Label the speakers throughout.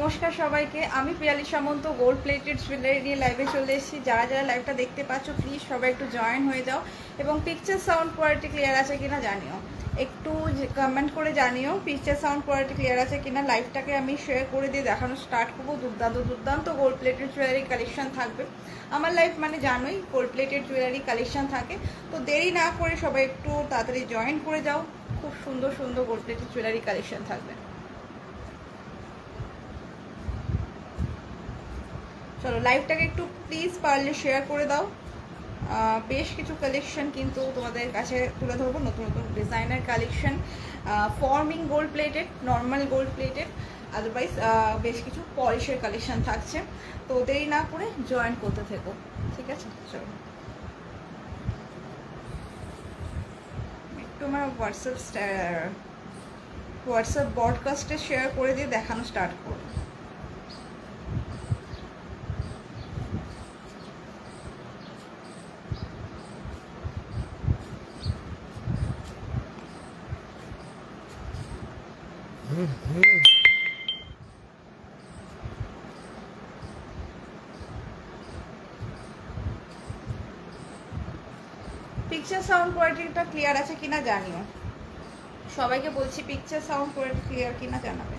Speaker 1: নমস্কার সবাইকে, আমি পিয়ালি সামন্ত গোল্ড প্লেটেড জুয়েলারি নিয়ে লাইভে চলে এসেছি। যারা যারা লাইভটা দেখতে পাচ্ছ প্লিজ সবাই একটু জয়েন হয়ে যাও এবং পিকচার সাউন্ড কোয়ালিটি ক্লিয়ার আছে কিনা জানিও, একটু কমেন্ট করে জানিও পিকচার সাউন্ড কোয়ালিটি ক্লিয়ার আছে কিনা। লাইভটাকে আমি শেয়ার করে দিয়ে দেখানো স্টার্ট করবো। দুর্দান্ত গোল্ড প্লেটেড জুয়েলারি কালেকশন থাকবে। আমার লাইভ মানে জানোই গোল্ড প্লেটেড জুয়েলারি কালেকশন থাকে, তো দেরি না করে সবাই একটু তাড়াতাড়ি জয়েন করে যাও। খুব সুন্দর সুন্দর গোল্ড প্লেটেড জুয়েলারি কালেকশন থাকবে। চলো লাইভটাকে একটু প্লিজ পারলে শেয়ার করে দাও। বেশ কিছু কালেকশন কিন্তু তোমাদের কাছে তুলে ধরবো, নতুন নতুন designer collection, forming gold plated, normal gold plated, otherwise বেশ কিছু পলিশের কালেকশন থাকছে। তো দেরি না করে জয়েন করতে থেকো, ঠিক আছে? চলো একটু আমার হোয়াটসঅ্যাপ ব্রডকাস্টে শেয়ার করে দিয়ে দেখানো স্টার্ট করবো। পিকচার সাউন্ড কোয়ালিটিটা ক্লিয়ার আছে কিনা জানিও। সবাইকে বলছি পিকচার সাউন্ড কোয়ালিটি ক্লিয়ার কিনা জানাবে।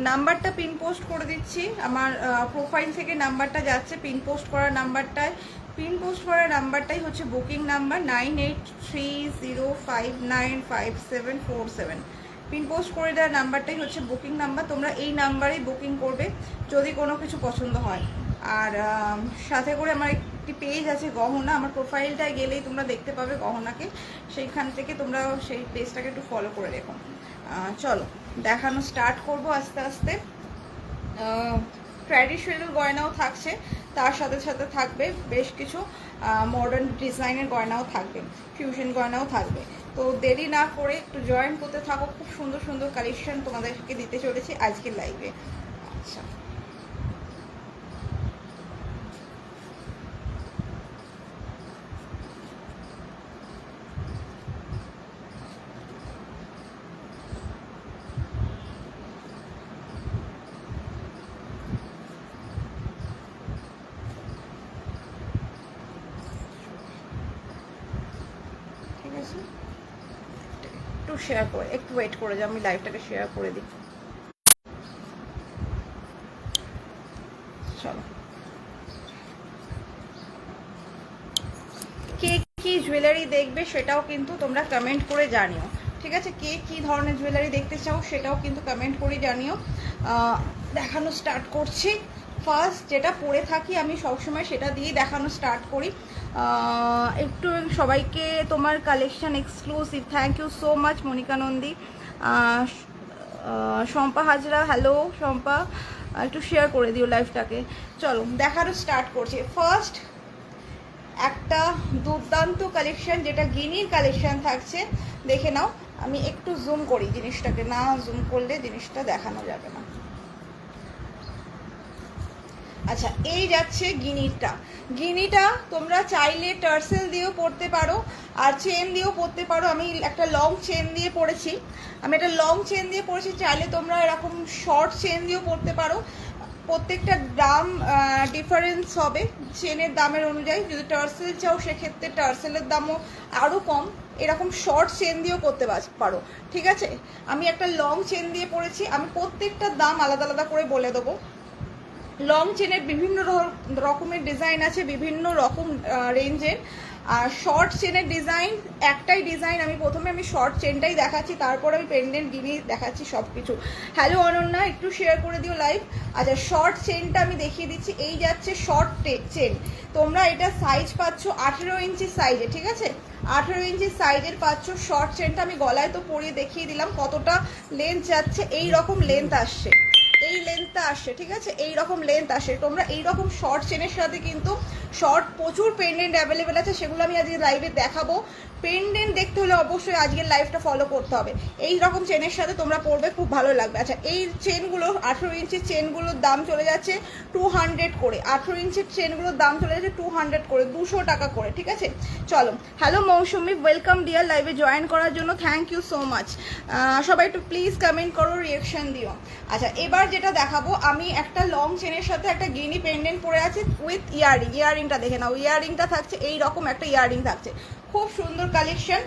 Speaker 1: নাম্বারটা পিন পোস্ট করে দিচ্ছি, আমার প্রোফাইল থেকে নাম্বারটা যাচ্ছে। পিন পোস্ট করার নাম্বারটাই হচ্ছে বুকিং নাম্বার 9830595747। পিন পোস্ট করে দেওয়ার নাম্বারটাই হচ্ছে বুকিং নাম্বার। তোমরা এই নাম্বারেই বুকিং করবে যদি কোনো কিছু পছন্দ হয়। আর সাথে করে আমার একটি পেজ আছে গহনা, আমার প্রোফাইলটায় গেলেই তোমরা দেখতে পাবে গহনাকে, সেইখান থেকে তোমরা সেই পেজটাকে একটু ফলো করে রেখো। চলো দেখানো স্টার্ট করব আস্তে আস্তে। ট্র্যাডিশনাল গয়নাও থাকছে, তার সাথে সাথে থাকবে বেশ কিছু মডার্ন ডিজাইনের গয়নাও থাকবে, ফিউশন গয়নাও থাকবে। তো দেরি না করে একটু জয়েন করতে থাকো, খুব সুন্দর সুন্দর কালেকশন তোমাদেরকে দিতে চলেছি আজকের লাইভে। আচ্ছা একটু শেয়ার করে, একটু ওয়েট করে যাও, আমি লাইভটাকে শেয়ার করে দিই। চলো কে কি জুয়েলারি দেখবে সেটাও কিন্তু তোমরা কমেন্ট করে জানিও, ঠিক আছে? কে কি ধরনের জুয়েলারি দেখতে চাও সেটাও কিন্তু কমেন্ট করে জানিও। দেখানো স্টার্ট করছি। ফার্স্ট যেটা পরে থাকি আমি সবসময় সেটা দিয়েই দেখানো স্টার্ট করি। একটু সবাইকে তোমার collection exclusive, thank you so much Monica Nandi. Shampa Hazra, hello Shampa, একটু শেয়ার করে দিও লাইভটাকে। চলো দেখানো স্টার্ট করছি। ফার্স্ট একটা দুর্দান্ত কালেকশন, যেটা গিনির কালেকশন থাকছে, দেখে নাও। আমি একটু জুম করি জিনিসটাকে, না জুম করলে জিনিসটা দেখানো যাবে না। আচ্ছা এই যাচ্ছে গিনিটা তোমরা চাইলে টার্সেল দিয়েও পরতে পারো আর চেন দিয়েও পরতে পারো। আমি একটা লং চেন দিয়ে পরেছি, চাইলে তোমরা এরকম শর্ট চেন দিয়েও পরতে পারো। প্রত্যেকটা দাম ডিফারেন্স হবে চেনের দামের অনুযায়ী। যদি টার্সেল চাও সেক্ষেত্রে টার্সেলের দামও আরও কম। এরকম শর্ট চেন দিয়েও করতে পারো, ঠিক আছে? আমি একটা লং চেন দিয়ে পরেছি, আমি প্রত্যেকটার দাম আলাদা আলাদা করে বলে দেবো। লং চেনের বিভিন্ন রকমের ডিজাইন আছে, বিভিন্ন রকম রেঞ্জের। আর শর্ট চেনের ডিজাইন একটাই ডিজাইন, আমি প্রথমে শর্ট চেনটাই দেখাচ্ছি, তারপর আমি পেন্ডেন্ট গিনি দেখাচ্ছি সব কিছু। হ্যালো অনন্যা, একটু শেয়ার করে দিও লাইভ। আচ্ছা শর্ট চেনটা আমি দেখিয়ে দিচ্ছি। এই যাচ্ছে শর্ট চেন, তোমরা এটা সাইজ পাচ্ছ 18 ইঞ্চি সাইজে, ঠিক আছে? 18 ইঞ্চি সাইজের পাচ্ছ শর্ট চেনটা। আমি গলায় তো পরিয়ে দেখিয়ে দিলাম কতটা লেন্থ যাচ্ছে। এই রকম লেন্থ আসছে, এই লেন্থটা আসছে, ঠিক আছে? এই রকম লেন্থ আসে। তোমরা এই রকম শর্ট চেনের সাথে কিন্তু শর্ট প্রচুর পেন্ডেন্ট অ্যাভেলেবেল আছে, সেগুলো আমি আজকে লাইভে দেখাবো। পেন্ডেন্ট দেখতে হলে অবশ্যই আজকের লাইফটা ফলো করতে হবে। এই রকম চেনের সাথে তোমরা পরবে, খুব ভালো লাগবে। আচ্ছা, এই চেনগুলো 18 ইঞ্চির চেনগুলোর দাম চলে যাচ্ছে 200 করে। 18 ইঞ্চির চেনগুলোর দাম চলে যাচ্ছে 200 করে, 200 টাকা করে, ঠিক আছে। চলো, হ্যালো মৌসুমি, ওয়েলকাম ডিয়ার, লাইভে জয়েন করার জন্য থ্যাংক ইউ সো মাচ। সবাই একটু প্লিজ কমেন্ট করো, রিয়াকশন দিও। আচ্ছা, এবার যেটা দেখাবো, আমি একটা লং চেনের সাথে একটা গিনি পেন্ডেন্ট পরে আছি উইথ ইয়ারিং। ইয়ারিংটা দেখে নাও, ইয়ারিংটা থাকছে এইরকম একটা ইয়ারিং থাকছে, খুব সুন্দর কালেকশন।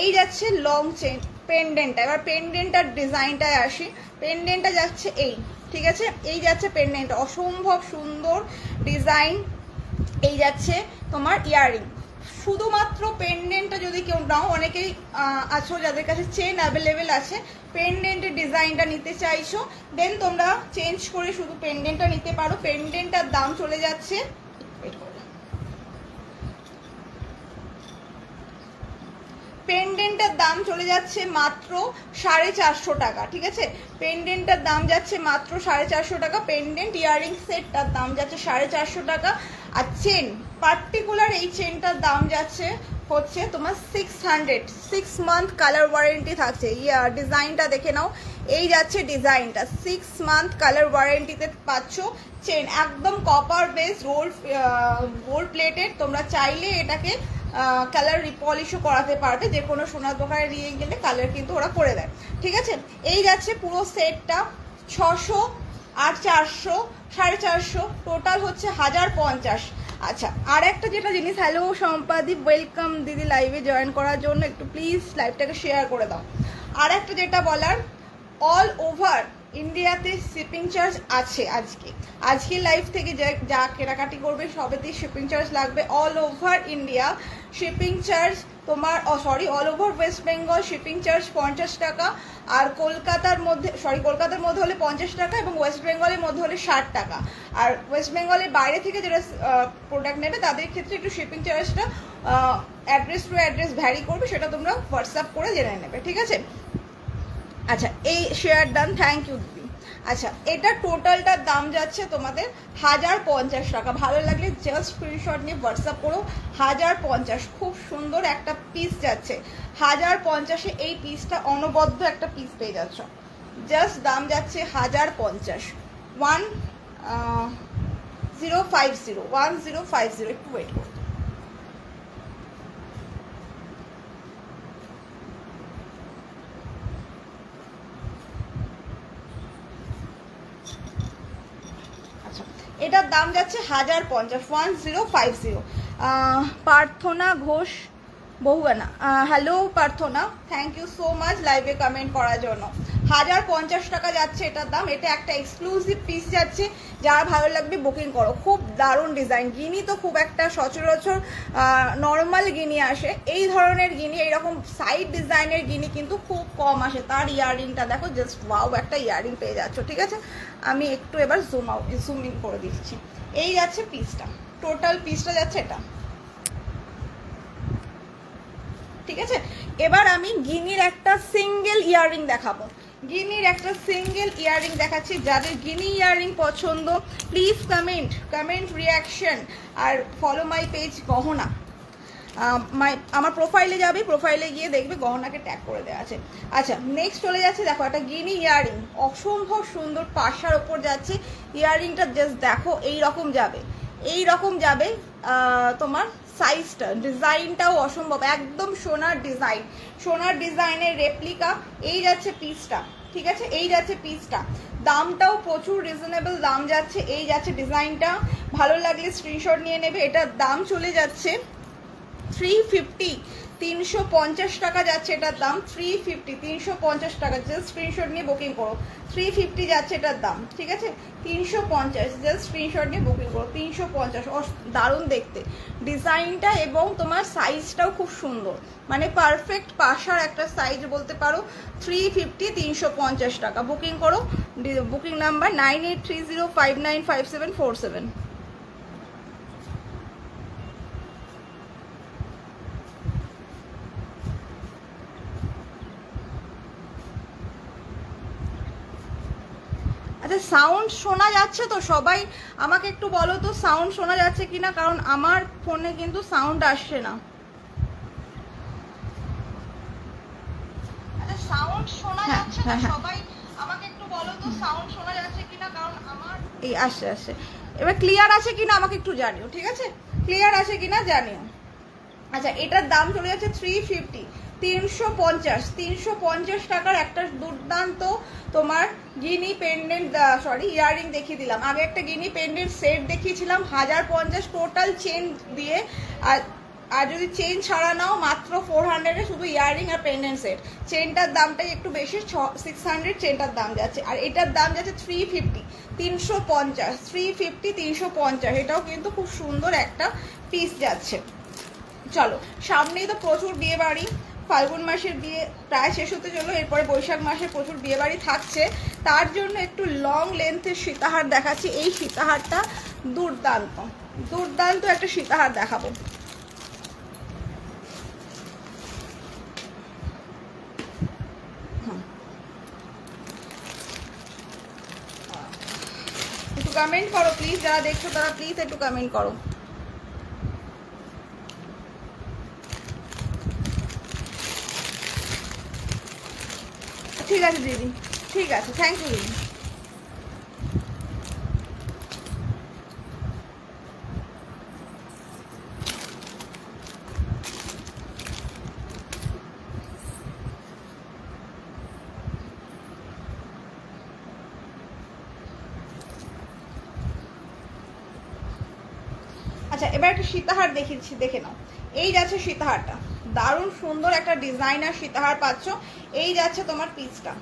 Speaker 1: এই যাচ্ছে লং চেন পেন্ডেন্টটা। এবার পেন্ডেন্টটার ডিজাইনটায় আসি। পেন্ডেন্টটা যাচ্ছে এই, ঠিক আছে, এই যাচ্ছে পেন্ডেন্টটা, অসম্ভব সুন্দর ডিজাইন। এই যাচ্ছে তোমার ইয়ারিং। শুধুমাত্র পেন্ডেন্টটা যদি কেউ নাও, অনেকেই আছো যাদের কাছে চেন অ্যাভেলেবেল আছে, পেন্ডেন্টের ডিজাইনটা নিতে চাইছো, দেন তোমরা চেঞ্জ করে শুধু পেন্ডেন্টটা নিতে পারো। পেন্ডেন্টটার দাম চলে যাচ্ছে, পেন্ডেন্টটার দাম চলে যাচ্ছে মাত্র 450 টাকা, ঠিক আছে। পেন্ডেন্টটার দাম যাচ্ছে মাত্র 450 টাকা। পেন্ডেন্ট ইয়ারিং সেটটার দাম যাচ্ছে 450 টাকা। আর চেন, পার্টিকুলার এই চেনটার দাম যাচ্ছে হচ্ছে তোমার 600। 6 মান্থ কালার ওয়ারেন্টি থাকছে। ডিজাইনটা দেখে নাও, এই যাচ্ছে ডিজাইনটা, 6 মান্থ কালার ওয়ারেন্টিতে পাচ্ছ। চেন একদম কপার বেস, গোল্ড প্লেটেড। তোমরা চাইলে এটাকে কালার রিপলিশও করাতে পারবে, যে কোনো সোনার দোকানে নিয়ে গেলে কালার কিন্তু ওরা করে দেয়, ঠিক আছে। এই যাচ্ছে পুরো সেটটা 600 আর 400, 450, টোটাল হচ্ছে 1050। আচ্ছা, আর একটা যেটা জিনিস, হ্যালো সম্পাদি, ওয়েলকাম দিদি লাইভে জয়েন করার জন্য, একটু প্লিজ লাইভটাকে শেয়ার করে দাও। আর একটা যেটা বলার, অল ওভার ইন্ডিয়াতে শিপিং চার্জ আছে। আজকে লাইভ থেকে যা কেনাকাটি করবে সবেতেই শিপিং চার্জ লাগবে। All over India shipping charge তোমার, all over West Bengal shipping charge 50 টাকা। আর কলকাতার মধ্যে হলে 50 টাকা, এবং ওয়েস্ট বেঙ্গলের মধ্যে হলে 60 টাকা। আর ওয়েস্ট বেঙ্গলের বাইরে থেকে যারা প্রোডাক্ট নেবে তাদের ক্ষেত্রে একটু শিপিং চার্জটা অ্যাড্রেস টু অ্যাড্রেস ভ্যারি করবে, সেটা তোমরা হোয়াটসঅ্যাপ করে জেনে নেবে, ঠিক আছে। আচ্ছা, এই শেয়ার ডান, থ্যাংক ইউ দিদি। আচ্ছা, এটা টোটালটার দাম যাচ্ছে তোমাদের 1050 টাকা। ভালো লাগলে জাস্ট স্ক্রিনশট নিয়ে হোয়াটসঅ্যাপ করো। 1050, খুব সুন্দর একটা পিস যাচ্ছে 1050-এ। এই পিসটা অনবদ্য একটা পিস পেয়ে যাচ্ছ, জাস্ট দাম যাচ্ছে 1050। 1050, একটু ওয়েট করো। এটার দাম যাচ্ছে 1050, 1050। প্রার্থনা ঘোষ বহুগানা, হ্যালো প্রার্থনা, থ্যাংক ইউ সো মাচ লাইভে কমেন্ট করার জন্য। 1050 টাকা যাচ্ছে এটার দাম। এটা একটা এক্সক্লুসিভ পিস যাচ্ছে, যারা ভালো লাগবে বুকিং করো। খুব দারুণ ডিজাইন। গিনি তো খুব একটা সচরাচর নর্মাল গিনি আসে, এই ধরনের গিনি, এইরকম সাইড ডিজাইনের গিনি কিন্তু খুব কম আসে। তার ইয়াররিংটা দেখো, জাস্ট ওয়াও একটা ইয়াররিং পেয়ে যাচ্ছ, ঠিক আছে। আমি একটু এবার জুম ইন করে দিচ্ছি। এই যাচ্ছে পিসটা, টোটাল পিসটা যাচ্ছে এটা, ঠিক আছে। এবার আমি গিনির একটা সিঙ্গেল ইয়াররিং দেখাবো। গিনির একটা সিঙ্গেল ইয়াররিং দেখাচ্ছি। যাদের গিনি ইয়াররিং পছন্দ প্লিজ কমেন্ট রিয়াকশন, আর ফলো মাই পেজ গহনা। আমার প্রোফাইলে যাবে, প্রোফাইলে গিয়ে দেখবে গহনাকে ট্যাগ করে দেওয়া আছে। আচ্ছা, নেক্সট চলে যাচ্ছে, দেখো একটা গিনি ইয়াররিং, অসম্ভব সুন্দর পাশার ওপর যাচ্ছে ইয়াররিংটা। জাস্ট দেখো, এই রকম যাবে তোমার সাইজটা, ডিজাইনটাও অসম্ভব, একদম সোনার ডিজাইনের রেপ্লিকা। এই যাচ্ছে পিসটা, ঠিক আছে, এই যাচ্ছে পিসটা। দামটাও প্রচুর রিজনেবল দাম যাচ্ছে। এই যাচ্ছে ডিজাইনটা, ভালো লাগলে স্ক্রিনশট নিয়ে নেবে। এটার দাম চলে যাচ্ছে 350, 350 টাকা যাচ্ছে এটার দাম। 350, 350 টাকা, জাস্ট স্ক্রিনশট নিয়ে বুকিং করো। 350 যাচ্ছে এটার দাম, ঠিক আছে। 350, জাস্ট স্ক্রিনশট নিয়ে বুকিং করো। 350, দারুণ দেখতে ডিজাইনটা, এবং তোমার সাইজটাও খুব সুন্দর, মানে পারফেক্ট পাশার একটা সাইজ বলতে পারো। 350, 350 টাকা, বুকিং করো। Booking number 9830595747। আচ্ছা, সাউন্ড শোনা যাচ্ছে তো? সবাই আমাকে একটু বলো তো সাউন্ড শোনা যাচ্ছে কিনা, কারণ আমার ফোনে কিন্তু সাউন্ড আসছে না। সাউন্ড শোনা
Speaker 2: হ্যাঁ,
Speaker 1: যাচ্ছে না?
Speaker 2: হ্যাঁ, হ্যাঁ।
Speaker 1: সবাই আমাকে একটু বলো তো সাউন্ড শোনা যাচ্ছে কিনা, কারণ আমার
Speaker 2: এই আসছে আসছে। এবার ক্লিয়ার আছে কিনা আমাকে একটু জানিও, ঠিক আছে? ক্লিয়ার আছে কিনা জানিও। আচ্ছা, এটার দাম চলে যাচ্ছে 350, 350 টাকার একটা দুর্দান্ত তোমার গিনি পেন্ডেন্ট, সরি ইয়াররিং দেখিয়ে দিলাম। আগে একটা গিনি পেন্ডেন্ট সেট দেখিয়েছিলাম 1050 টোটাল চেন দিয়ে, আর যদি চেন ছাড়া নাও মাত্র 400-এ শুধু ইয়াররিং আর পেন্ডেন্ট সেট। চেনটার দামটাই একটু বেশি, 600 চেনটার দাম যাচ্ছে, আর এটার দাম যাচ্ছে 350, 350, 350, 350। এটাও কিন্তু খুব সুন্দর একটা পিস যাচ্ছে। চলো, সামনেই তো প্রচুর বিয়ে বাড়ি, ফাল্গুন মাসের বিয়ে প্রায় শেষ হতে চলো, এরপরে বৈশাখ মাসে প্রচুর বিয়ে বাড়ি থাকছে, তার জন্য একটু লং লেন্থের সীতাহার দেখাচ্ছি। এই সীতাহারটা দুর্দান্ত, দুর্দান্ত একটা সীতাহার দেখাবো। একটু কমেন্ট করো প্লিজ, যারা দেখছো তারা প্লিজ একটু কমেন্ট করো। ঠিক আছে দিদি, ঠিক আছে, থ্যাংক ইউ দিদি। আচ্ছা, এবার একটা সীতাহার দেখিয়েছি, দেখে নাও। এই যাচ্ছে সীতাহারটা, দারুণ সুন্দর একটা ডিজাইনার সীতাহার পাচ্ছ। এই যাচ্ছে তোমার পিসটা,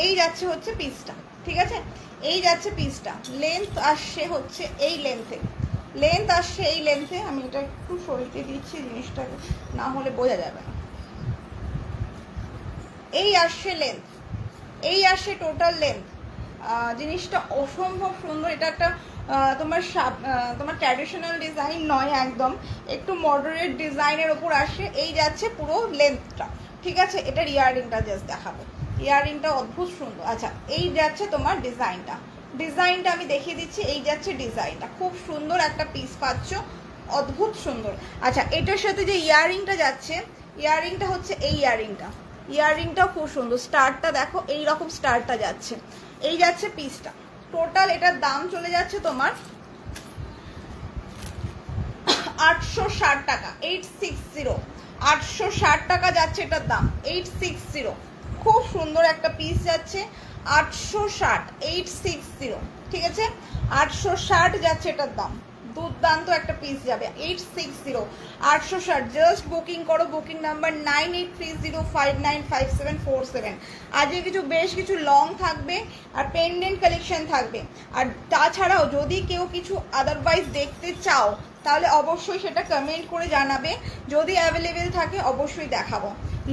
Speaker 2: এই যাচ্ছে হচ্ছে পিসটা, ঠিক আছে? এই যাচ্ছে পিসটা, লেন্থ আসছে হচ্ছে এই লেন্থে, লেন্থ আসছে এই লেন্থে। আমি এটা একটু সরিয়ে দিচ্ছি জিনিসটা, না হলে বোঝা যাবে না। এই আসছে লেন্থ, এই আসছে টোটাল লেন্থ। জিনিসটা অসম্ভব সুন্দর। এটা একটা তোমার ট্র্যাডিশনাল ডিজাইন নয়, একদম একটু মডারেট ডিজাইনের ওপর আসে। এই যাচ্ছে পুরো লেন্থটা, ঠিক আছে? এটার ইয়াররিংটা জাস্ট দেখাবো, ইয়াররিংটা অদ্ভুত সুন্দর। আচ্ছা, এই যাচ্ছে তোমার ডিজাইনটা, ডিজাইনটা আমি দেখিয়ে দিচ্ছি। এই যাচ্ছে ডিজাইনটা, খুব সুন্দর একটা পিস পাচ্ছ, অদ্ভুত সুন্দর। আচ্ছা, এটার সাথে যে ইয়াররিংটা যাচ্ছে, ইয়াররিংটা হচ্ছে এই ইয়াররিংটা, ইয়াররিংটাও খুব সুন্দর। স্টারটা দেখো, এই রকম স্টারটা যাচ্ছে। এই যাচ্ছে পিসটা, টোটাল এটার দাম চলে যাচ্ছে তোমার 860 টাকা, 860, 860 টাকা যাচ্ছে এটার দাম, 860। খুব সুন্দর একটা পিস যাচ্ছে, 860, 860, ঠিক আছে? 860 যাচ্ছে এটার দাম, দুর্দান্ত একটা পিস যাবে, 860, 860। জাস্ট বুকিং করো, বুকিং নাম্বার 9830595747। আজকে বেশ কিছু লং থাকবে আর পেন্ডেন্ট কালেকশন থাকবে। আর তাছাড়াও যদি কেউ কিছু আদারওয়াইজ দেখতে চাও তাহলে অবশ্যই সেটা কমেন্ট করে জানাবে, যদি অ্যাভেলেবেল থাকে অবশ্যই দেখাবো।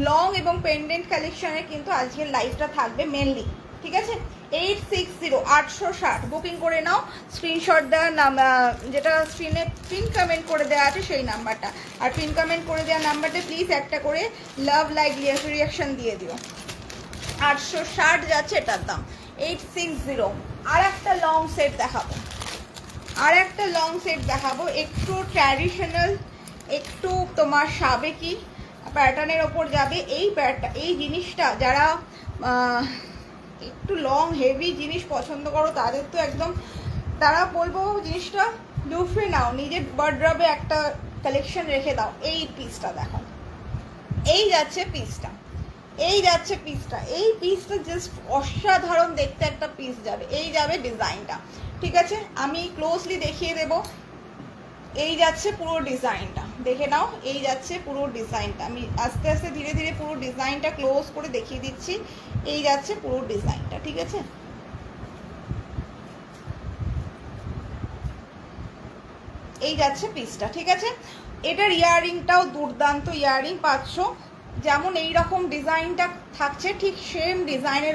Speaker 2: লং এবং পেন্ডেন্ট কালেকশনের কিন্তু আজকের লাইভটা থাকবে মেনলি, ঠিক আছে? 860, 860 বুকিং করে নাও। স্ক্রিনশট দেওয়ার যেটা স্ক্রিনে পিন কমেন্ট করে দেওয়া আছে সেই নাম্বারটা, আর পিন কমেন্ট করে দেওয়া নাম্বারটা প্লিজ একটা করে লাভ লাইক রিয়াকশন দিয়ে দিও। 860 যাচ্ছে এটার দাম, 860। আর একটা লং সেট দেখাবো, আর একটা লং সেট দেখাবো, একটু ট্র্যাডিশনাল, একটু তোমার সাবেকি প্যাটার্নের ওপর যাবে। এই জিনিসটা যারা একটু লং হেভি জিনিস পছন্দ করো তাদের তো একদম, তারা বলবো জিনিসটা লুফে নাও, নিজের ওয়ার্ড্রবে একটা কালেকশন রেখে দাও। এই পিসটা দেখো, এই যাচ্ছে পিসটা, এই যাচ্ছে পিসটা, এই পিসটা জাস্ট অসাধারণ দেখতে একটা পিস যাবে। এই যাবে ডিজাইনটা, ঠিক আছে? আমি ক্লোজলি দেখিয়ে দেব। এই যাচ্ছে পুরো ডিজাইনটা, দেখে নাও। এই যাচ্ছে পুরো ডিজাইনটা, আমি আস্তে আস্তে ধীরে ধীরে পুরো ডিজাইনটা ক্লোজ করে দেখিয়ে দিচ্ছি। এই যাচ্ছে পুরো ডিজাইনটা, ঠিক আছে? এই যাচ্ছে পিসটা, ঠিক আছে? এটার ইয়াররিংটাও দুর্দান্ত ইয়াররিং পাচ্ছ, যেমন এই রকম ডিজাইনটা থাকছে ঠিক সেম ডিজাইনের